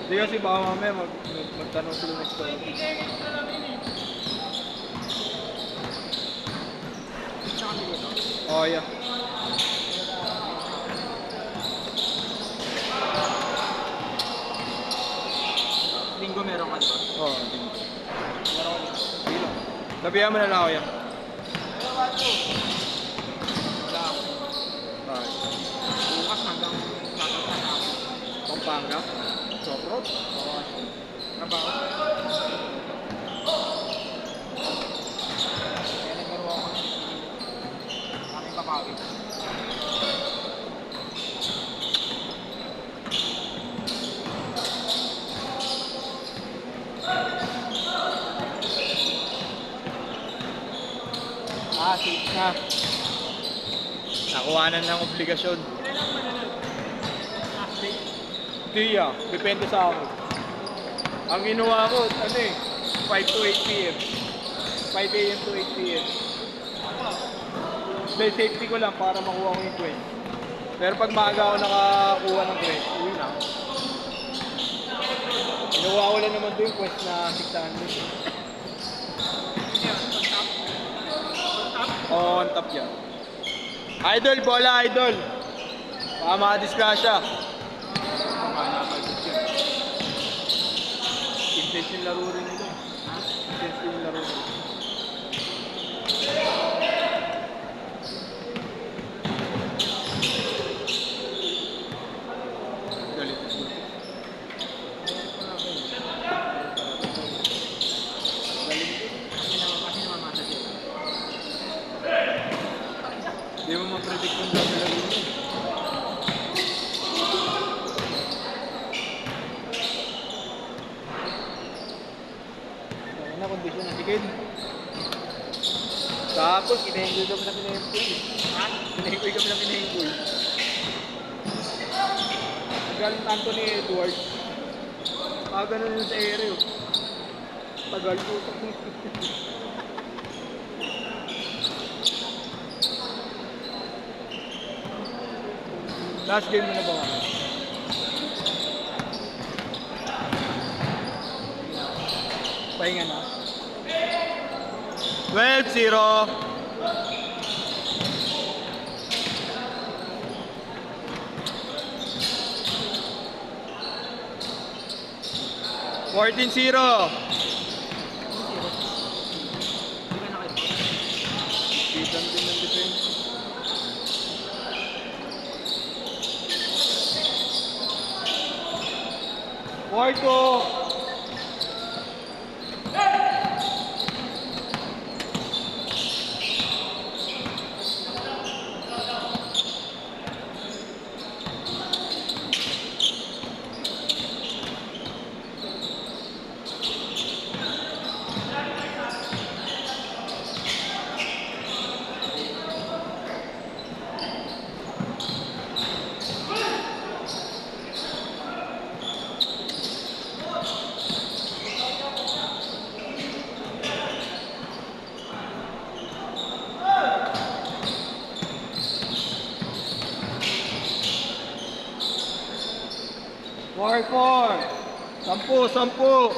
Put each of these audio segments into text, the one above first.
Hindi kasi baka mamaya magtanong sila ng story. Oh, yeah. Linggo meron ka diba? Oo, oh, sabihan mo na lang ako yan. Wala ako. Bakit? Bukas hanggang kakanta na ako. Pampanga? Sobrot? Trabaho. Kaya nagkaroon ako ng aming papawit. Safe na. Nakuhanan ng obligasyon. Hindi depende sa ako. Ang ginawa ko, 5 to 8 p.m. 5 a.m. to 8 p.m. Dahil safety ko lang para makuha ko yung quest. Pero pag maaga ako nakakuha ng quest, uwi na ako. Ginawa ko lang naman doon yung quest na 600. On top yan. Idol, bola, idol. Baka makadisgrasya. Intense yung laro rin ito. Intense yung laro rin. Galit. Hindi mo ma-predict kung dami laro mo. Ano na kondisyon na tikid? Tapos, kinahinggoy kami na pinahinggoy. Ha? Kinahinggoy kami na pinahinggoy. Nagaling Anthony Edwards. Ganun yun sa area. Tagal po. Last game mo na ba nga? Pahinga na. 12-0. 14-0. Pitan din ng defense. Quarto. Four. 10.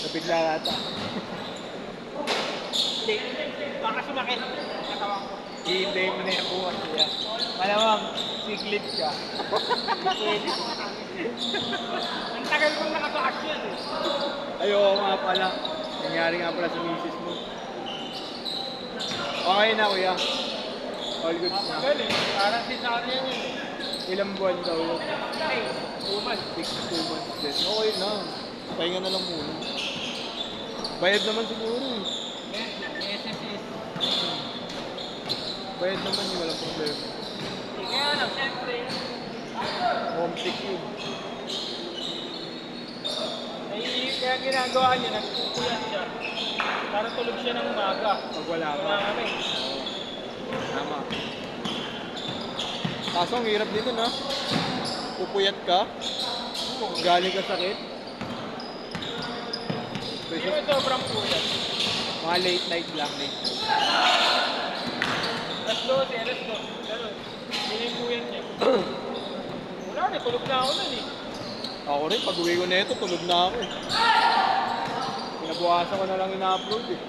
Nabigla nata. Hindi. Baka sumakit. Katawan ko. Hihintayin mo na yung bukas niya. Malamang, siglit ka. Pwede. Ang tagal kong nakabakasyon eh. Ayoko nga pala. Nangyari nga pala sa misis mo. Okay na kuya. All good na. Galing. Parang si Sarya yun eh. Ilang buwan daw yun? Hey, 2 months. 2 months din. Okay na. Pahinga na lang muna. Bayad naman siguro eh. SSS. Bayad naman yun. Walang problema. Kaya lang, siyempre. Homesick yun. Kaya Kaya ginagawa niya, nagpupuyan siya. Para tulog siya ng umaga. Pag wala ka. Wala kami. Tama. Kaso ang hirap din nun ha. Pupuyat ka. Galing ka sakit. Hindi mo sobrang puyat. Mga late night lang. Late night. Alas 12, alas 12. Ganun. Yun yung puyat niya. Wala na, tulog na ako nun eh. Ako rin, pag uwi ko na ito, tulog na ako eh. Pinabukasan ko na lang ina-upload eh.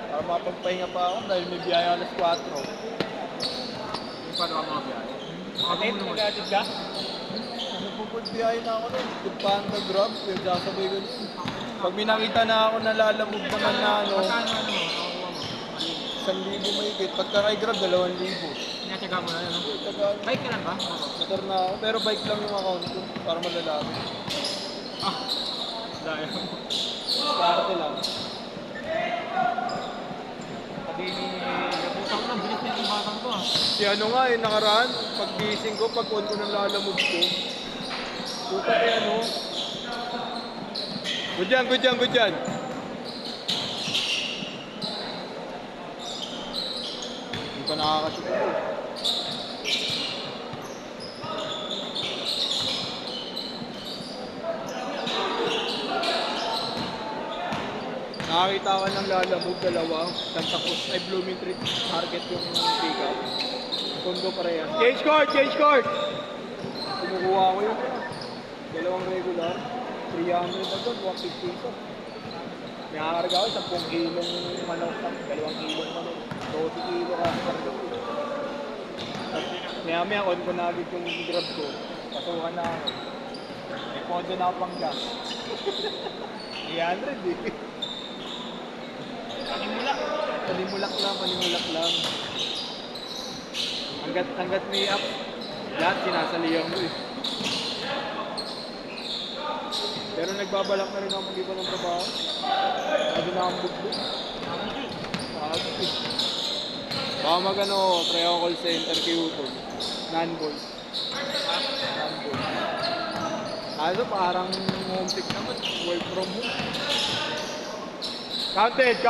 Para mapagpahinga pa ako dahil may biyaya alas 4. Yung pa daw ang mga biyahe. Ate, nag-adjust ka? Nagpupulbiyahe na ako nun. Good panda grab, yung sasabay ko nun. Pag may nakita na ako nalalamog naman na ano, Magkano ano mo? Nakukuha mo? 1,000 mahigit. Pagka kay grab, 2,000. Tinatsaga mo na yun, no? Tagal. Bike ka lang ba? Motor na ako, pero bike lang yung account ko para malalaki. Ah, dahil. Parte lang. Sabi ni, nabutan ko lang, bilis na yung batang to ah. Si ano nga eh, nakaraan, pag gising ko, pag on ko ng lalamog ko, puta kay ano. Good yan, good yan, good yan. Hindi pa nakakashoot ko. Nakakita ka ng lalamog, dalawa. Santa Cruz, ay Blooming Treat Market yung pick-up. Kondo parehas. Change court! Change court! Kumukuha ko yun. Dalawang regular. 300 agad, 150 isa. May kakarga ako, 10 kilong manok, 2 kilong manok. 12 kilo kasi karga ko. Maya on ko na agad yung grab ko. Pasukan na ako. May pondo na ako pang gas. 300 eh. Panimula. Panimulak lang. Hanggat may up, lahat sinasalihan mo eh. Pero nagbabalak na rin ako mag-iba ng trabaho. Lagi na akong bugbog. Baka mag-ano, try ako call center kay Utol. Non-boy. Kaso parang homesick naman. Work from home. Counted!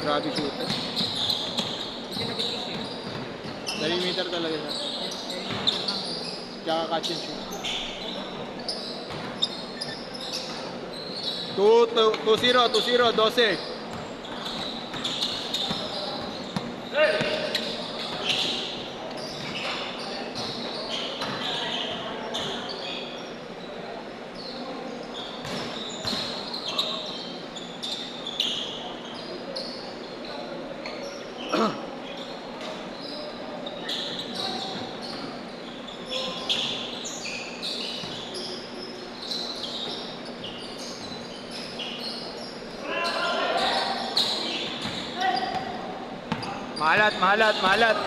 Grabe shooter. Nalimeter talaga siya. Tsaka catch and shoot. 2-0, 12. Malat.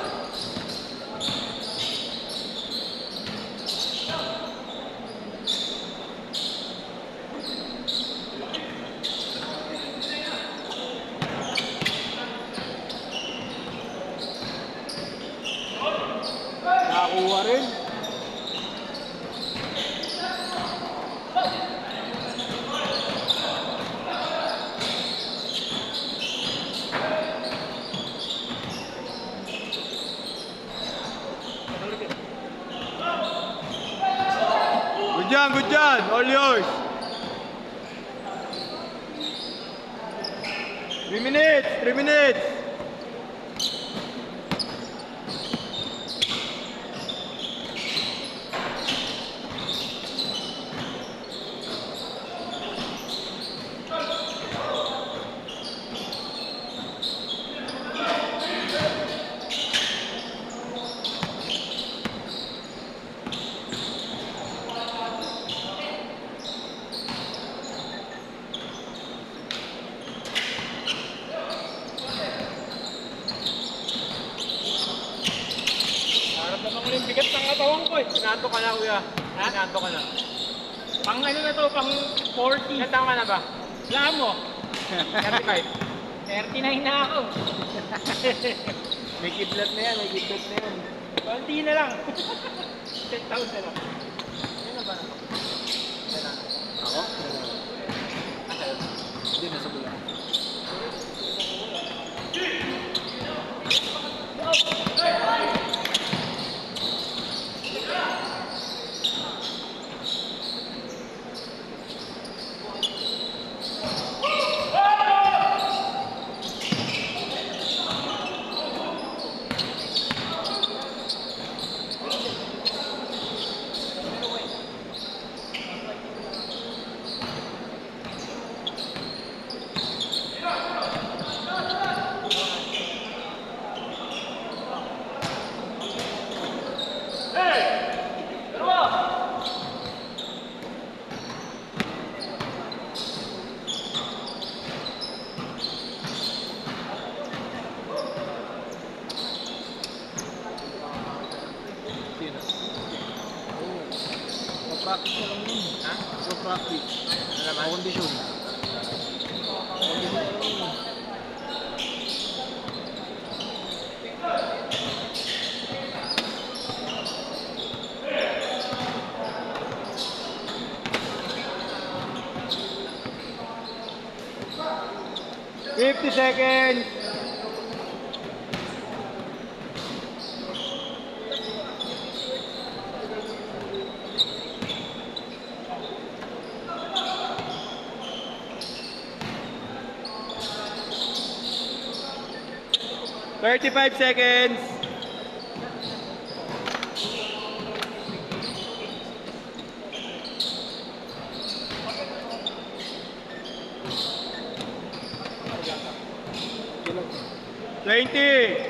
Nakakuha rin. Good job. All yours. 3 minutes. Naramdaman ko yung bigat ng katawan ko eh. Sinato ka na, kuya. Ha? Sinato ka na. Pang ano na to, pang 40. Ilan taon ka na ba? Wala mo. 35. 39 na ako. May kidlat na yan. Konti na lang. 10,000 na lang. Ano ba na? practice na lang yun. Ha? So practice. Ano naman? Kondisyon. Kondisyon na lang yun. "50 seconds." "35 seconds." "20."